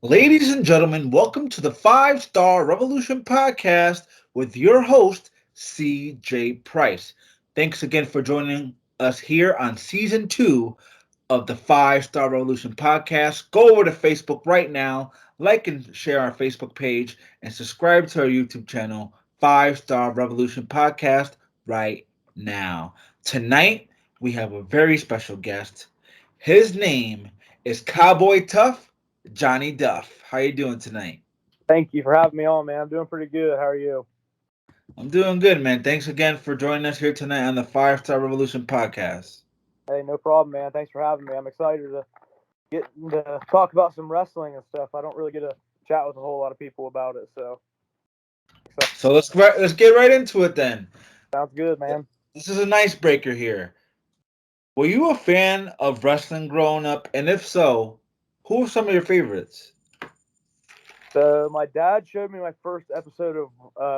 Ladies and gentlemen, welcome to the Five Star Revolution podcast with your host, CJ Price. Thanks again for joining us here on season 2 of the Five Star Revolution podcast. Go over to Facebook right now, like and share our Facebook page, and subscribe to our YouTube channel, Five Star Revolution Podcast, right now. Tonight, we have a very special guest. His name is Cowboy Tough Johnny Duff. How you doing tonight? Thank you for having me on, man. I'm doing pretty good. How are you? I'm doing good, man. Thanks again for joining us here tonight on the Five Star Revolution podcast. Hey, no problem, man. Thanks for having me. I'm excited to get to talk about some wrestling and stuff. I don't really get to chat with a whole lot of people about it, so So let's get right into it then. sounds good, man. This is an icebreaker here. Were you a fan of wrestling growing up? And if so, who are some of your favorites? So my dad showed me my first episode of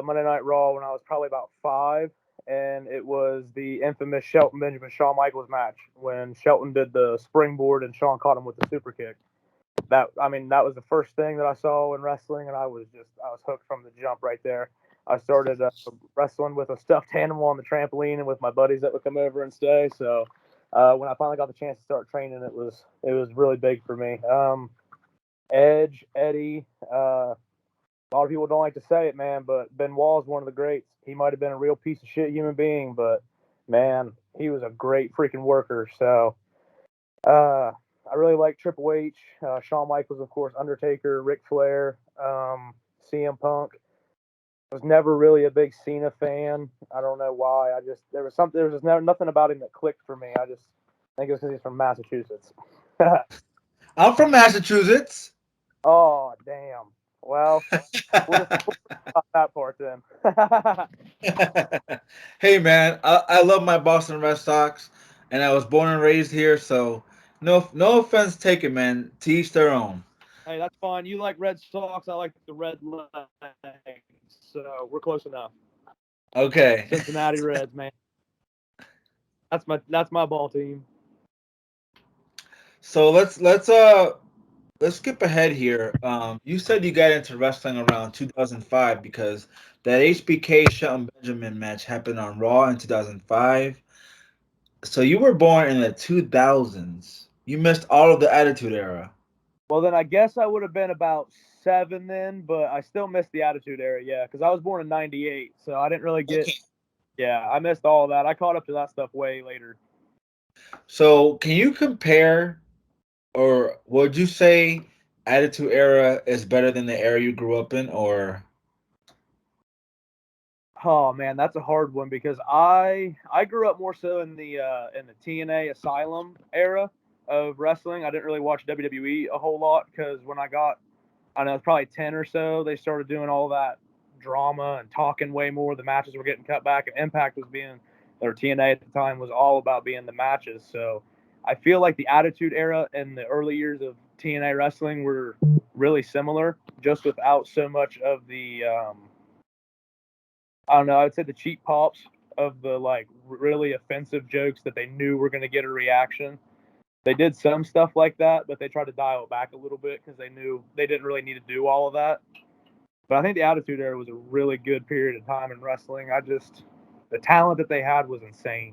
Monday Night Raw when I was probably about 5, and it was the infamous Shelton Benjamin Shawn Michaels match when Shelton did the springboard and Shawn caught him with the super kick. That was the first thing that I saw in wrestling, and I was hooked from the jump right there. I started wrestling with a stuffed animal on the trampoline and with my buddies that would come over and stay. So when I finally got the chance to start training, it was really big for me. Edge, Eddie. A lot of people don't like to say it, man, but Benoit is one of the greats. He might have been a real piece of shit human being, but man, he was a great freaking worker. So I really like Triple H, Shawn Michaels, of course, Undertaker, Ric Flair, CM Punk. I was never really a big Cena fan. I don't know why. There was just never nothing about him that clicked for me. I just think it was because he's from Massachusetts. I'm from Massachusetts. Oh damn. Well, we'll stop that part then. Hey man, I love my Boston Red Sox, and I was born and raised here. So no offense taken, man. To each their own. Hey, that's fine. You like Red Sox. I like the Red Legs. So we're close enough. Okay. Cincinnati Reds, man. That's my ball team. So let's skip ahead here. You said you got into wrestling around 2005 because that HBK Shelton Benjamin match happened on Raw in 2005. So you were born in the 2000s. You missed all of the Attitude Era. Well, then I guess I would have been about 7 then, but I still missed the Attitude Era, yeah, because I was born in '98, so I didn't really get. Okay. Yeah, I missed all of that. I caught up to that stuff way later. So can you compare, or would you say Attitude Era is better than the era you grew up in, or Oh man, that's a hard one because I grew up more so in the TNA Asylum era of wrestling. I didn't really watch WWE a whole lot because when I know it's probably 10 or so, they started doing all that drama and talking way more. The matches were getting cut back, and Impact was being, or TNA at the time was all about being the matches. So I feel like the Attitude Era and the early years of TNA wrestling were really similar, just without so much of the I don't know. I would say the cheap pops of the like really offensive jokes that they knew were going to get a reaction. They did some stuff like that, but they tried to dial it back a little bit because they knew they didn't really need to do all of that. But I think the Attitude Era was a really good period of time in wrestling. The talent that they had was insane.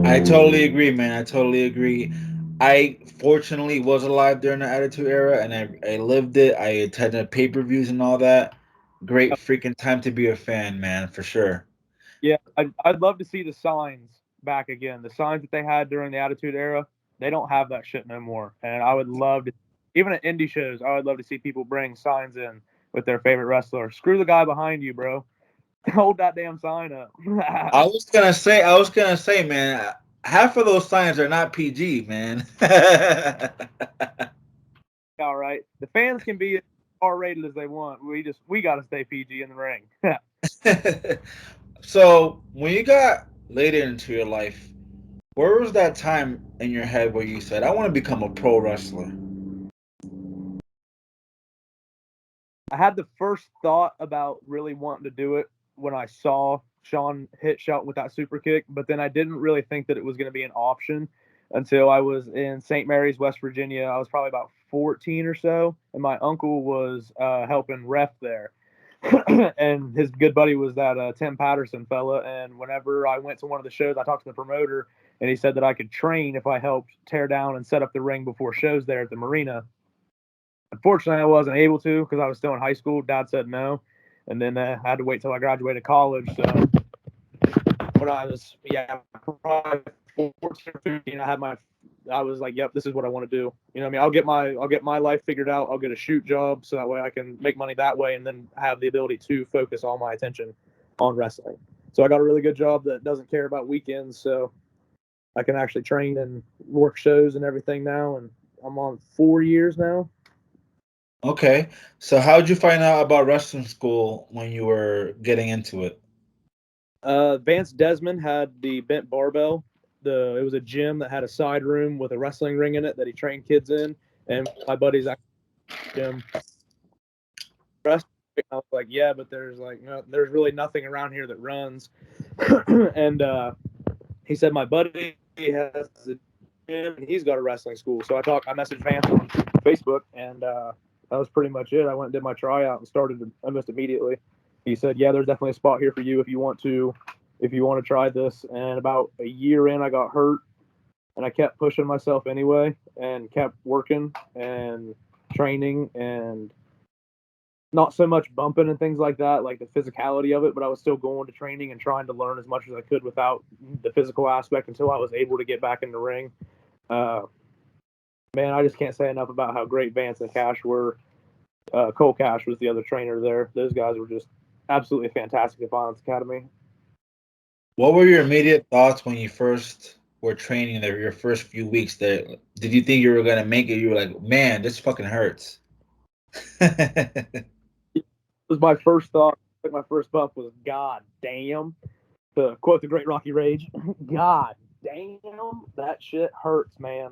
I totally agree, man. I totally agree. I fortunately was alive during the Attitude Era, and I lived it. I attended pay-per-views and all that. Great freaking time to be a fan, man, for sure. Yeah, I'd love to see the signs back again. The signs that they had during the Attitude Era, they don't have that shit no more. And I would love to, even at indie shows, I would love to see people bring signs in with their favorite wrestler. Screw the guy behind you, bro. Hold that damn sign up. I was gonna say, man, half of those signs are not PG, man. All right, the fans can be as R-rated as they want. We got to stay PG in the ring. So when you got later into your life, where was that time in your head where you said, "I want to become a pro wrestler"? I had the first thought about really wanting to do it when I saw Sean hit Shelton with that super kick, but then I didn't really think that it was going to be an option until I was in St. Mary's, West Virginia. I was probably about 14 or so, and my uncle was helping ref there. And his good buddy was that Tim Patterson fella. And whenever I went to one of the shows, I talked to the promoter, and he said that I could train if I helped tear down and set up the ring before shows there at the marina. Unfortunately, I wasn't able to because I was still in high school. Dad said no, and then I had to wait till I graduated college. So when I was probably 14 or 15, I was like, yep, this is what I want to do. You know what I mean? I'll get my life figured out. I'll get a shoot job so that way I can make money that way, and then have the ability to focus all my attention on wrestling. So I got a really good job that doesn't care about weekends, so I can actually train and work shows and everything now. And I'm on 4 years now. Okay. So how did you find out about wrestling school when you were getting into it? Vance Desmond had the bent barbell. It was a gym that had a side room with a wrestling ring in it that he trained kids in, and my buddy's actually gym. I was like, yeah, but there's really nothing around here that runs. And he said my buddy has a gym and he's got a wrestling school. So I messaged Vance on Facebook, and that was pretty much it. I went and did my tryout and started almost immediately. He said, yeah, there's definitely a spot here for you if you want to try this. And about a year in, I got hurt, and I kept pushing myself anyway, and kept working and training, and not so much bumping and things like that, like the physicality of it, but I was still going to training and trying to learn as much as I could without the physical aspect until I was able to get back in the ring. Man, I just can't say enough about how great Vance and Cash were. Cole Cash was the other trainer there. Those guys were just absolutely fantastic at Violence Academy. What were your immediate thoughts when you first were training there, your first few weeks there? Did you think you were gonna make it? You were like, man, this fucking hurts. It was my first thought. My first bump was, God damn. To quote the great Rocky Rage, God damn, that shit hurts, man.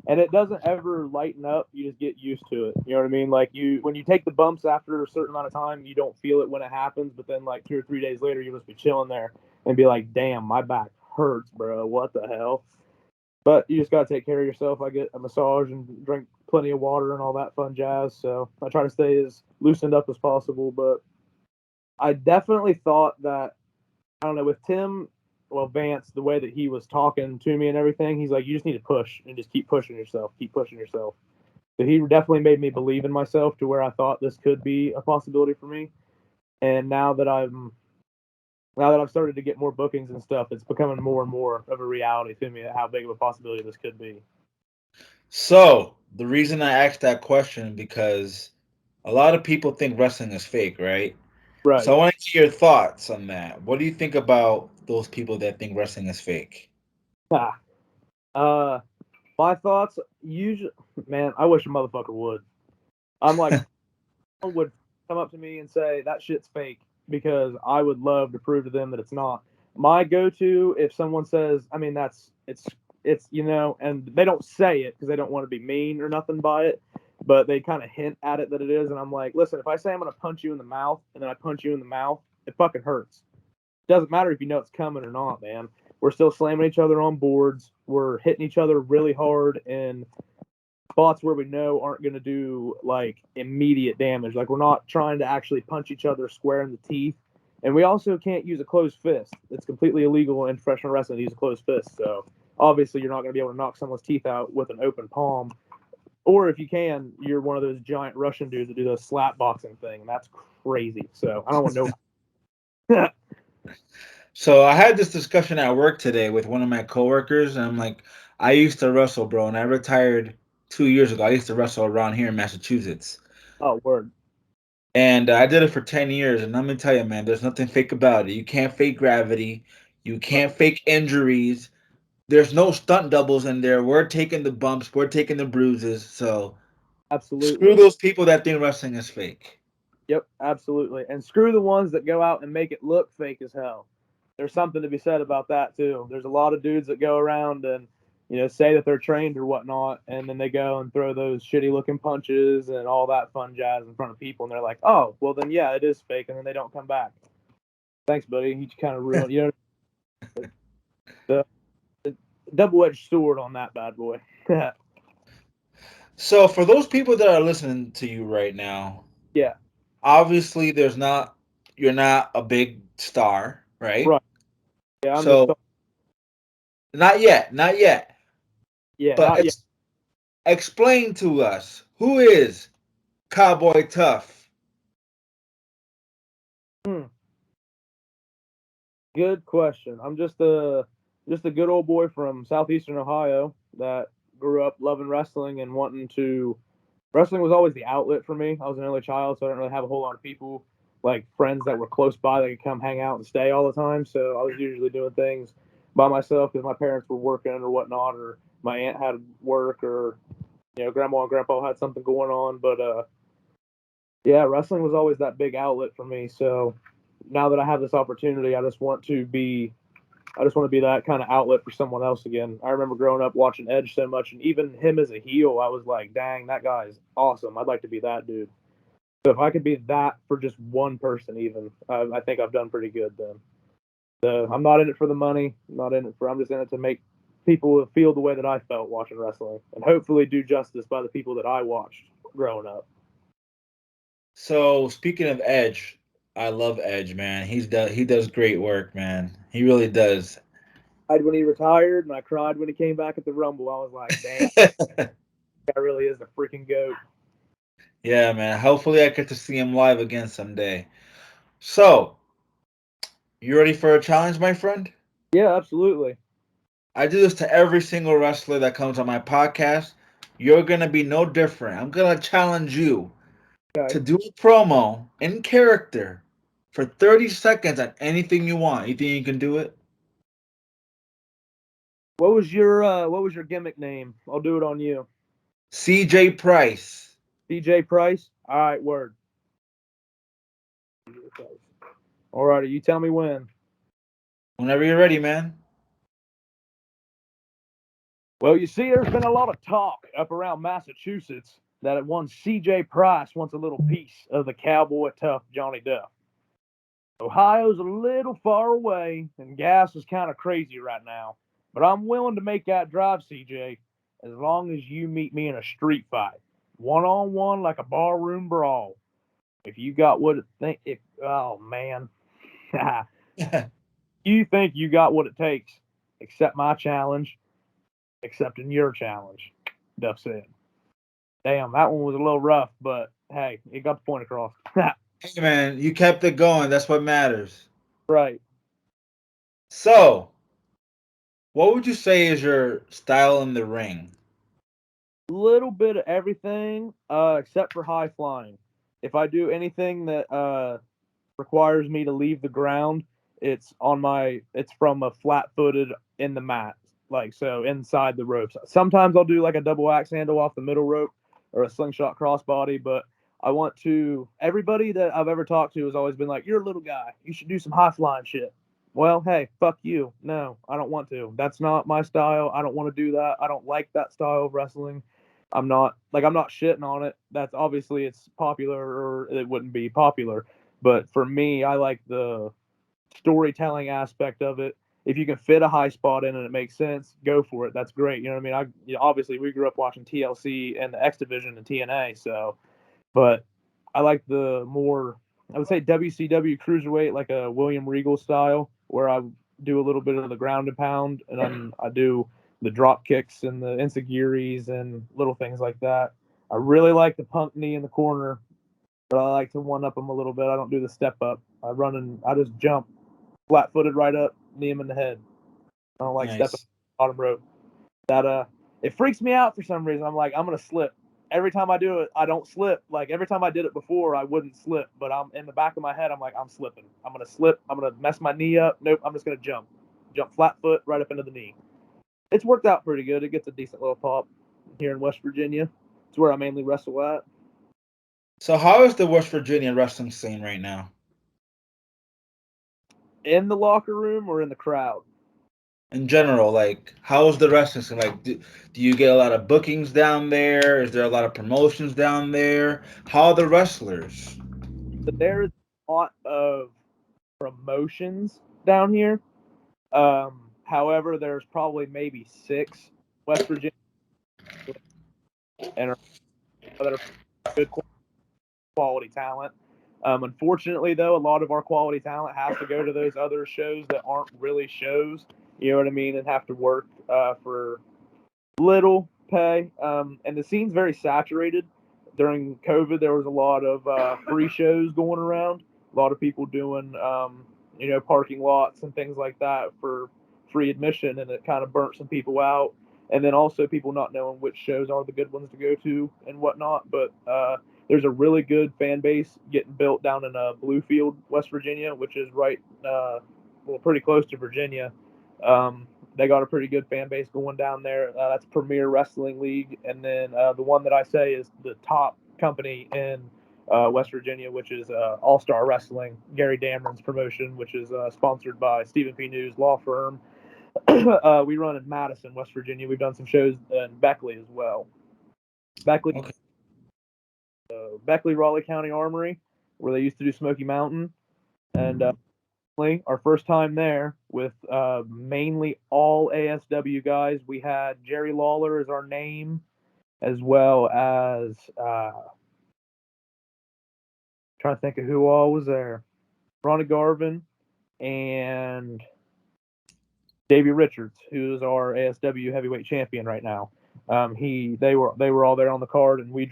And it doesn't ever lighten up. You just get used to it. You know what I mean? Like when you take the bumps after a certain amount of time, you don't feel it when it happens. But then like 2 or 3 days later, you'll just be chilling there and be like, damn, my back hurts, bro. What the hell? But you just gotta take care of yourself. I get a massage and drink plenty of water and all that fun jazz. So I try to stay as loosened up as possible. But I definitely thought that, I don't know, with Tim, well, Vance, the way that he was talking to me and everything, he's like, you just need to push and just keep pushing yourself, keep pushing yourself. So he definitely made me believe in myself to where I thought this could be a possibility for me. And now that I've started to get more bookings and stuff, it's becoming more and more of a reality to me how big of a possibility this could be. So the reason I asked that question because a lot of people think wrestling is fake, right? Right. So I want to hear your thoughts on that. What do you think about those people that think wrestling is fake? Ah. My thoughts usually, man, I wish a motherfucker would. I'm like, someone would come up to me and say that shit's fake because I would love to prove to them that it's not. My go-to, if someone says, I mean, it's and they don't say it because they don't want to be mean or nothing by it, but they kind of hint at it that it is, and I'm like, listen, if I say I'm gonna punch you in the mouth and then I punch you in the mouth, it fucking hurts. Doesn't matter if you know it's coming or not, man. We're still slamming each other on boards. We're hitting each other really hard in spots where we know aren't going to do like immediate damage. Like we're not trying to actually punch each other square in the teeth. And we also can't use a closed fist. It's completely illegal in professional wrestling to use a closed fist. So obviously you're not going to be able to knock someone's teeth out with an open palm. Or if you can, you're one of those giant Russian dudes that do the slap boxing thing. And that's crazy. So I don't want no. So I had this discussion at work today with one of my coworkers, and I'm like, I used to wrestle, bro, and I retired 2 years ago. I used to wrestle around here in Massachusetts. Oh, word. And I did it for 10 years. And let me tell you, man, there's nothing fake about it. You can't fake gravity. You can't fake injuries. There's no stunt doubles in there. We're taking the bumps. We're taking the bruises. So screw Absolutely. those people that think wrestling is fake. Yep, absolutely. And screw the ones that go out and make it look fake as hell. There's something to be said about that too. There's a lot of dudes that go around and say that they're trained or whatnot, and then they go and throw those shitty looking punches and all that fun jazz in front of people, and they're like, "Oh, well then yeah, it is fake," and then they don't come back. Thanks, buddy. You kind of ruined. double-edged sword on that bad boy. So for those people that are listening to you right now, Yeah, obviously you're not a big star, right? right. Yeah, I'm just So not yet, not yet. yeah, But not yet. explain to us who is Cowboy Tough. Hmm. Good question. I'm just a good old boy from southeastern Ohio that grew up loving wrestling and wanting to. Wrestling was always the outlet for me. I was an early child, so I didn't really have a whole lot of people like friends that were close by that could come hang out and stay all the time. So I was usually doing things by myself because my parents were working or whatnot, or my aunt had work, or grandma and grandpa had something going on. But yeah, wrestling was always that big outlet for me. So now that I have this opportunity, I just want to be that kind of outlet for someone else again. I remember growing up watching Edge so much, and even him as a heel, I was like, dang, that guy's awesome. I'd like to be that dude. So if I could be that for just one person, even, I think I've done pretty good then. So I'm not in it for the money. I'm not in it for. I'm just in it to make people feel the way that I felt watching wrestling, and hopefully do justice by the people that I watched growing up. So speaking of Edge, I love Edge, man. He does great work, man. He really does. I cried when he retired, and I cried when he came back at the Rumble. I was like, damn, that really is the freaking goat. Yeah, man. Hopefully I get to see him live again someday. So, you ready for a challenge, my friend? Yeah, absolutely. I do this to every single wrestler that comes on my podcast. You're gonna be no different. I'm gonna challenge you Okay. to do a promo in character for 30 seconds on anything you want. You think you can do it? What was your gimmick name? I'll do it on you. CJ Price. DJ Price. All right, word. All righty, you tell me when. Whenever you're ready, man. Well, you see, there's been a lot of talk up around Massachusetts that one CJ Price wants a little piece of the Cowboy Tough Johnny Duff. Ohio's a little far away, and gas is kind of crazy right now. But I'm willing to make that drive, CJ, as long as you meet me in a street fight, one on one, like a barroom brawl. If you got what it think, if oh man, you think you got what it takes, accept my challenge, accepting your challenge. Duff said. Damn, that one was a little rough, but hey, it got the point across. Hey, man, you kept it going. That's what matters. Right. So, what would you say is your style in the ring? Little bit of everything, except for high flying. If I do anything that requires me to leave the ground, it's from a flat footed in the mat, like so inside the ropes. Sometimes I'll do like a double axe handle off the middle rope or a slingshot crossbody, but I want to. Everybody that I've ever talked to has always been like, "You're a little guy. You should do some high flying shit." Well, hey, fuck you. No, I don't want to. That's not my style. I don't want to do that. I don't like that style of wrestling. I'm not shitting on it. That's obviously it's popular or it wouldn't be popular. But for me, I like the storytelling aspect of it. If you can fit a high spot in and it makes sense, go for it. That's great. You know what I mean? Obviously we grew up watching TLC and the X Division and TNA, so but I like the more I would say WCW cruiserweight, like a William Regal style, where I do a little bit of the ground and pound, and then I do the drop kicks and the enzuigiris and little things like that. I really like the punk knee in the corner, but I like to one up them a little bit. I don't do the step up. I run and I just jump flat footed right up, knee him in the head. I don't like stepping Nice. bottom rope. That it freaks me out for some reason. I'm like, I'm gonna slip. Every time I do it, I don't slip. Like every time I did it before, I wouldn't slip. But I'm in the back of my head, I'm like, I'm slipping. I'm gonna slip. I'm gonna mess my knee up. Nope. I'm just gonna jump flat foot right up into the knee. It's worked out pretty good. It gets a decent little pop here in West Virginia. It's where I mainly wrestle at. So, how is the West Virginia wrestling scene right now? In the locker room or in the crowd. In general, like, how is the wrestling scene? Like, do you get a lot of bookings down there? Is there a lot of promotions down there? How are the wrestlers? But there is a lot of promotions down here. Um, However, there's probably maybe 6 West Virginia and that are good quality talent. Unfortunately, though, a lot of our quality talent has to go to those other shows that aren't really shows. You know what I mean? And have to work for little pay. And the scene's very saturated. During COVID, there was a lot of free shows going around. A lot of people doing, parking lots and things like that for free admission, and it kind of burnt some people out. And then also people not knowing which shows are the good ones to go to and whatnot. But there's a really good fan base getting built down in Bluefield, West Virginia, which is right, pretty close to Virginia. They got a pretty good fan base going down there. That's Premier Wrestling League, and then the one that I say is the top company in West Virginia, which is All Star Wrestling, Gary Dameron's promotion, which is sponsored by Stephen P. News Law Firm. We run in Madison, West Virginia. We've done some shows in Beckley as well. Beckley, Okay. Beckley, Raleigh County Armory, where they used to do Smoky Mountain, and our first time there with mainly all ASW guys. We had Jerry Lawler as our name, as well as trying to think of who all was there. Ronnie Garvin and Davey Richards, who is our ASW heavyweight champion right now. They were all there on the card, and we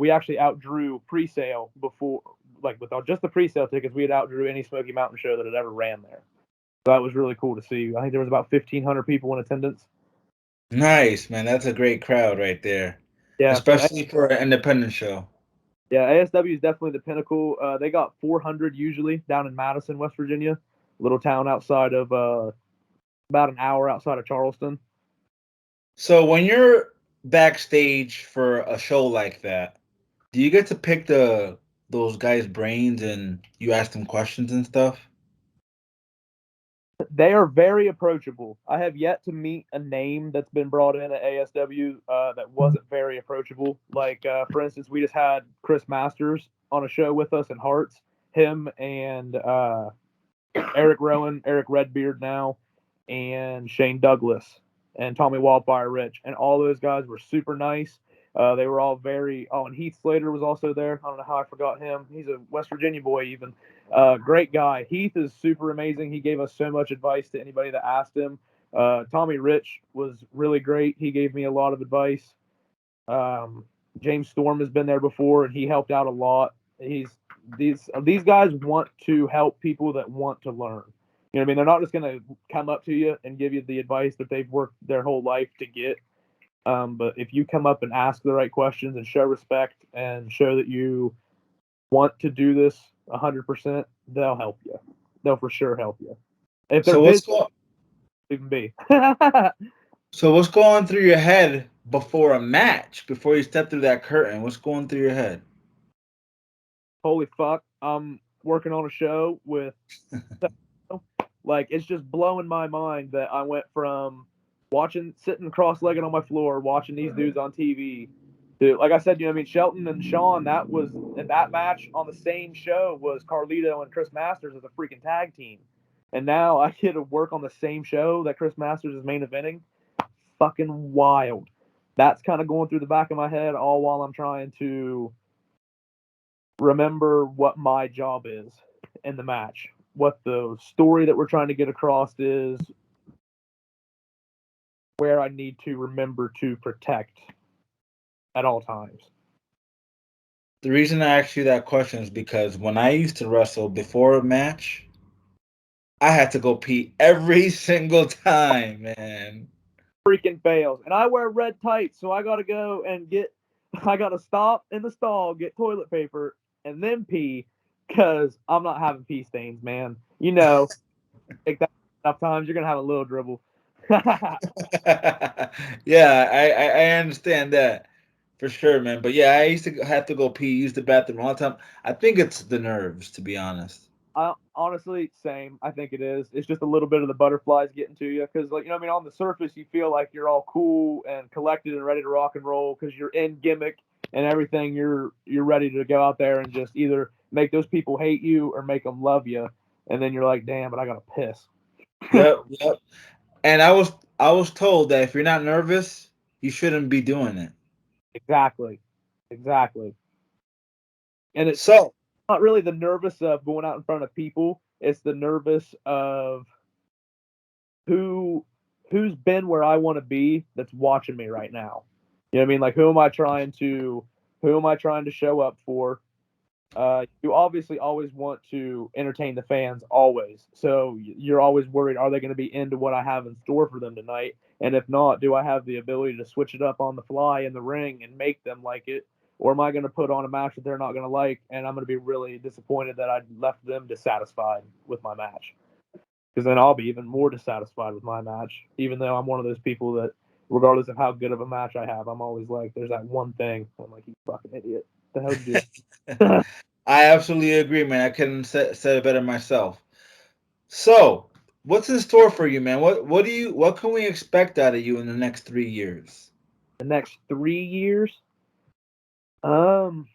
actually outdrew pre-sale before, like with just the pre-sale tickets, we had outdrew any Smoky Mountain show that had ever ran there. So that was really cool to see. I think there was about 1,500 people in attendance. Nice, man. That's a great crowd right there, Yeah, especially for an independent show. yeah, ASW is definitely the pinnacle. They got 400 usually down in Madison, West Virginia, little town outside of about an hour outside of Charleston. So when you're backstage for a show like that, do you get to pick those guys' brains and you ask them questions and stuff? They are very approachable. I have yet to meet a name that's been brought in at ASW that wasn't very approachable. Like, for instance, we just had Chris Masters on a show with us in Hearts. Him and Eric Rowan, Eric Redbeard now, and Shane Douglas and Tommy Wildfire Rich. And all those guys were super nice. They were all and Heath Slater was also there. I don't know how I forgot him. He's a West Virginia boy, even. Great guy. Heath is super amazing. He gave us so much advice to anybody that asked him. Tommy Rich was really great. He gave me a lot of advice. James Storm has been there before, and he helped out a lot. These guys want to help people that want to learn. You know what I mean? They're not just going to come up to you and give you the advice that they've worked their whole life to get. But if you come up and ask the right questions and show respect and show that you want to do this 100%, they'll help you. They'll for sure help you. If they're busy, even be. So what's going through your head before a match, before you step through that curtain? What's going through your head? Holy fuck! I'm working on a show with. Like, it's just blowing my mind that I went from sitting cross-legged on my floor, watching these dudes on TV. To, like I said, Shelton and Sean, that match on the same show was Carlito and Chris Masters as a freaking tag team. And now I get to work on the same show that Chris Masters is main eventing. Fucking wild. That's kind of going through the back of my head all while I'm trying to remember what my job is in the match, what the story that we're trying to get across is, where I need to remember to protect at all times. The reason I asked you that question is because when I used to wrestle before a match, I had to go pee every single time, man. Freaking fails. And I wear red tights, so I got to go and I got to stop in the stall, get toilet paper, and then pee, because I'm not having pee stains, man. Take that enough times, you're going to have a little dribble. Yeah, I understand that for sure, man. But yeah, I used to have to go pee, use the bathroom all the time. I think it's the nerves, to be honest. Honestly, same. I think it is. It's just a little bit of the butterflies getting to you, because, on the surface, you feel like you're all cool and collected and ready to rock and roll because you're in gimmick and everything. You're ready to go out there and just either make those people hate you or make them love you. And then you're like, damn, but I gotta piss. Yep, yep. And I was told that if you're not nervous, you shouldn't be doing it. Exactly. Exactly. And it's So not really the nervous of going out in front of people. It's the nervous of who who's been where I want to be that's watching me right now. You know what I mean? Like who am I trying to show up for? You obviously always want to entertain the fans always. So you're always worried, are they going to be into what I have in store for them tonight? And if not, do I have the ability to switch it up on the fly in the ring and make them like it? Or am I going to put on a match that they're not going to like and I'm going to be really disappointed that I left them dissatisfied with my match? Because then I'll be even more dissatisfied with my match, even though I'm one of those people that, regardless of how good of a match I have, I'm always like, there's that one thing. I'm like, you fucking idiot. What the hell did you do? I absolutely agree, man. I couldn't say it better myself. So, what's in store for you, man? What can we expect out of you in the next 3 years? The next 3 years? Um,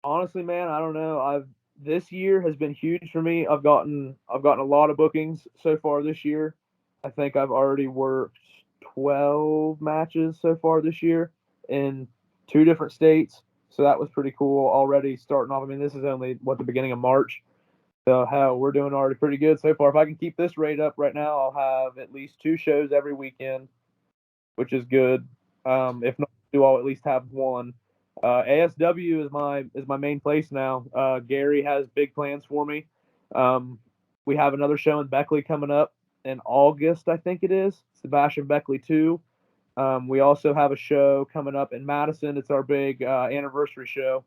Honestly, man, I don't know. I've This year has been huge for me. I've gotten a lot of bookings so far this year. I think I've already worked 12 matches so far this year in two different states. So that was pretty cool already starting off. I mean, this is only what the beginning of March. So hell, we're doing already pretty good so far. If I can keep this rate up right now, I'll have at least two shows every weekend, which is good. If not, I'll at least have one. ASW is my main place now. Gary has big plans for me. Um, we have another show in Beckley coming up in August, I think it is. Sebastian Beckley 2. We also have a show coming up in Madison. It's our big anniversary show.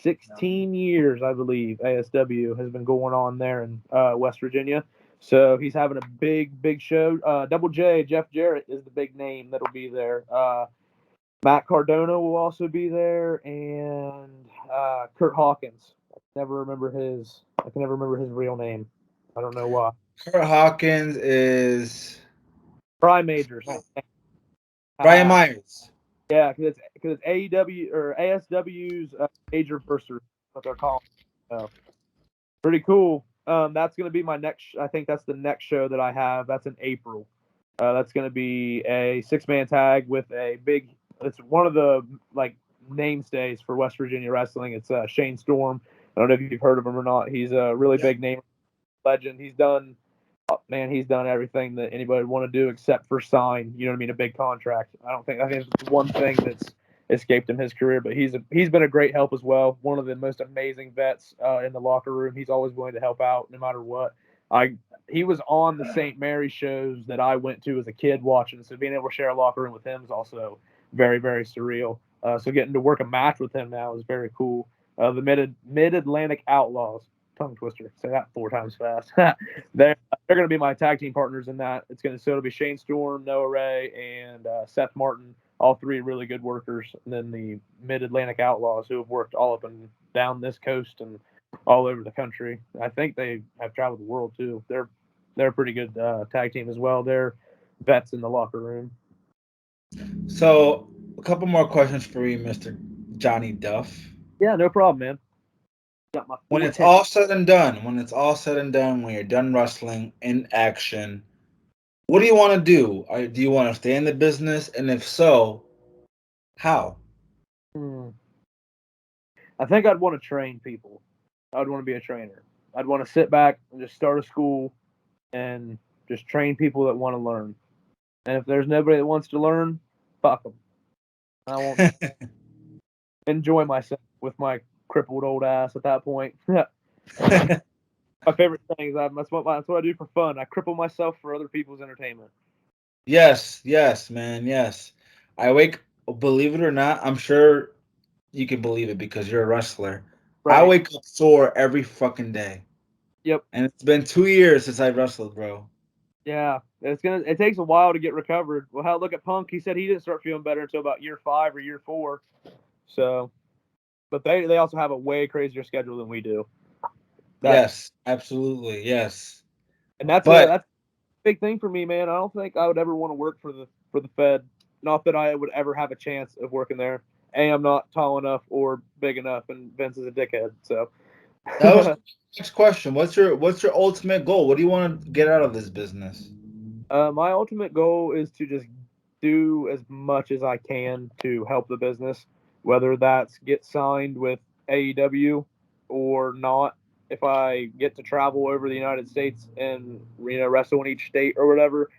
16 years, I believe, ASW has been going on there in West Virginia. So he's having a big show. Double J, Jeff Jarrett is the big name that'll be there. Matt Cardona will also be there, and Kurt Hawkins. I can never remember his real name. I don't know why. Kurt Hawkins is Brian Majors. Brian Uh, Myers. yeah, because it's AEW or ASW's major anniversary. What they're calling. So pretty cool. That's gonna be my next. I think that's the next show that I have. That's in April. That's gonna be a six-man tag with a big. It's one of the like mainstays for West Virginia wrestling. It's Shane Storm. I don't know if you've heard of him or not. He's a really Yeah. big name legend. He's done everything that anybody would want to do except for sign. You know what I mean? A big contract. I think it's one thing that's escaped him his career, but he's been a great help as well. One of the most amazing vets in the locker room. He's always willing to help out no matter what. I He was on the St. Mary shows that I went to as a kid watching, so being able to share a locker room with him is also very surreal. So getting to work a match with him now is very cool. The Mid Atlantic Outlaws, tongue twister. Say that four times fast. They're going to be my tag team partners in that. It'll be Shane Storm, Noah Ray, and Seth Martin. All three really good workers. And then the Mid Atlantic Outlaws, who have worked all up and down this coast and all over the country. I think they have traveled the world too. They're a pretty good tag team as well. They're vets in the locker room. So, a couple more questions for you, Mr. Johnny Duff. Yeah, no problem, man. Got my When full it's attention. all said and done, when you're done wrestling in action, what do you want to do? Do you want to stay in the business? And if so, how? Hmm. I think I'd want to train people. I'd want to be a trainer. I'd want to sit back and just start a school and just train people that want to learn. And if there's nobody that wants to learn, fuck them. I won't enjoy myself with my crippled old ass at that point. My favorite thing is that's what I do for fun. I cripple myself for other people's entertainment. Yes, yes, man, yes. I wake, believe it or not, I'm sure you can believe it because you're a wrestler. I Right. wake up sore every fucking day. Yep. And it's been 2 years since I wrestled, bro. Yeah. It takes a while to get recovered. Well, look at Punk. He said he didn't start feeling better until about year 5 or year 4. So, but they also have a way crazier schedule than we do. That Yes, absolutely, yes. and But that's a big thing for me, man. I don't think I would ever want to work for the Fed. Not that I would ever have a chance of working there. A, I'm not tall enough or big enough, and Vince is a dickhead. So, that was the next question. What's your ultimate goal? What do you want to get out of this business? My ultimate goal is to just do as much as I can to help the business, whether that's get signed with AEW or not. If I get to travel over the United States and wrestle in each state or whatever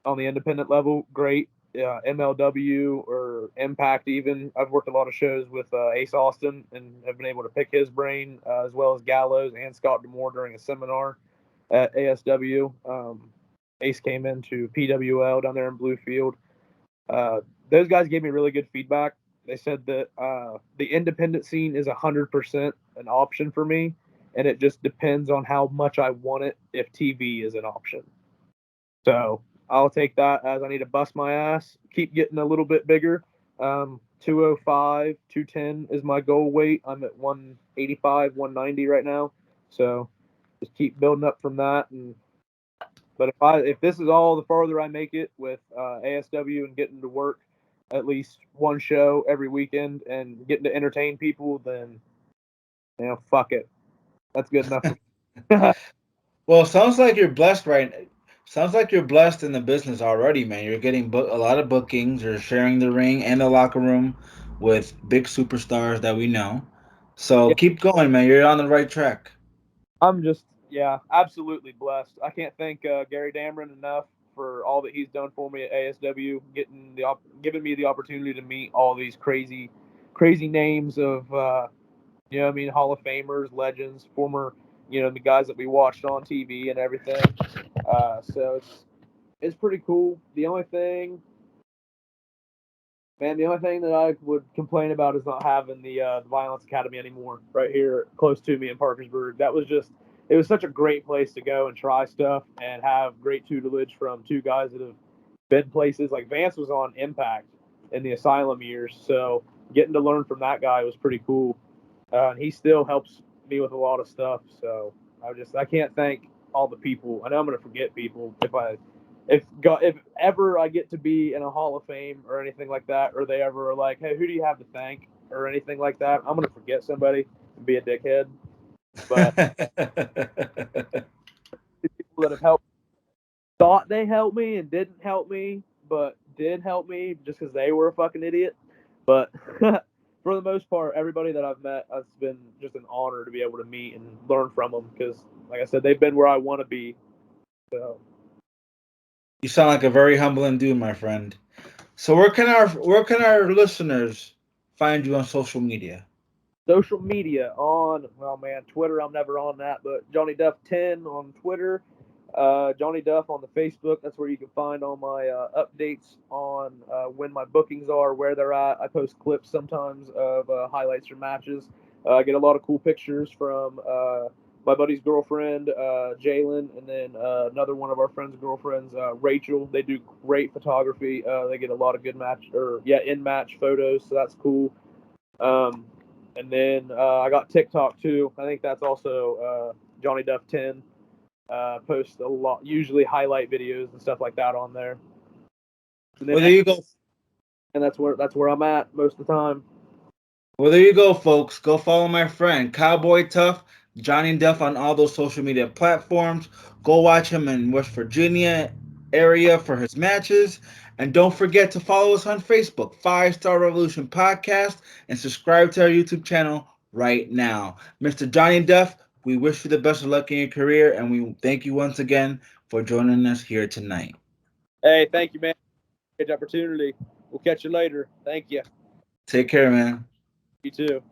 on the independent level, great. MLW or Impact, even. I've worked a lot of shows with Ace Austin and have been able to pick his brain, as well as Gallows and Scott D'Amore during a seminar at ASW. Ace came into PWL down there in Bluefield. Uh, those guys gave me really good feedback. They said that the independent scene is 100% an option for me, and it just depends on how much I want it if TV is an option. So I'll take that as I need to bust my ass, keep getting a little bit bigger. 205, 210 is my goal weight. I'm at 185, 190 right now. So just keep building up from that. But if this is all the farther I make it with ASW and getting to work at least one show every weekend and getting to entertain people, then fuck it. That's good enough for me. Well, sounds like you're blessed right. Sounds like you're blessed in the business already, man. You're getting a lot of bookings. You're sharing the ring and the locker room with big superstars that we know. So Yeah, keep going, man. You're on the right track. I'm just absolutely blessed. I can't thank Gary Dameron enough for all that he's done for me at ASW, giving me the opportunity to meet all these crazy names of Hall of Famers, legends, former the guys that we watched on TV and everything. So it's pretty cool. The only thing that I would complain about is not having the Violence Academy anymore right here close to me in Parkersburg. It was such a great place to go and try stuff and have great tutelage from two guys that have been places. Like Vance was on Impact in the Asylum years, so getting to learn from that guy was pretty cool. And he still helps me with a lot of stuff. So I can't thank all the people. I know I'm gonna forget people if ever I get to be in a Hall of Fame or anything like that, or they ever are like, hey, who do you have to thank or anything like that, I'm gonna forget somebody and be a dickhead. But people that have helped thought they helped me and didn't help me, but did help me just because they were a fucking idiot. But for the most part, everybody that I've met, it's been just an honor to be able to meet and learn from them because, like I said, they've been where I want to be. So You sound like a very humbling dude, my friend. So where can our listeners find you on social media? social media on, well, man, Twitter, I'm never on that, but Johnny Duff 10 on Twitter, Johnny Duff on the Facebook. That's where you can find all my updates on when my bookings are, where they're at. I post clips sometimes of highlights from matches. I get a lot of cool pictures from my buddy's girlfriend, Jalen, and then another one of our friends' girlfriends, Rachel. They do great photography. They get a lot of good in match photos, so that's cool. Um, and then I got TikTok too. I think that's also Johnny Duff 10. Post a lot, usually highlight videos and stuff like that on there. And then Well, there you go. and that's where I'm at most of the time. Well, there you go, folks. Go follow my friend Cowboy Tough Johnny Duff on all those social media platforms. Go watch him in West Virginia area for his matches, and don't forget to follow us on Facebook, Five Star Revolution Podcast, and subscribe to our YouTube channel right now. Mr. Johnny Duff, we wish you the best of luck in your career, and we thank you once again for joining us here tonight. Hey, thank you, man. Great opportunity. We'll catch you later. Thank you. Take care, man. You too.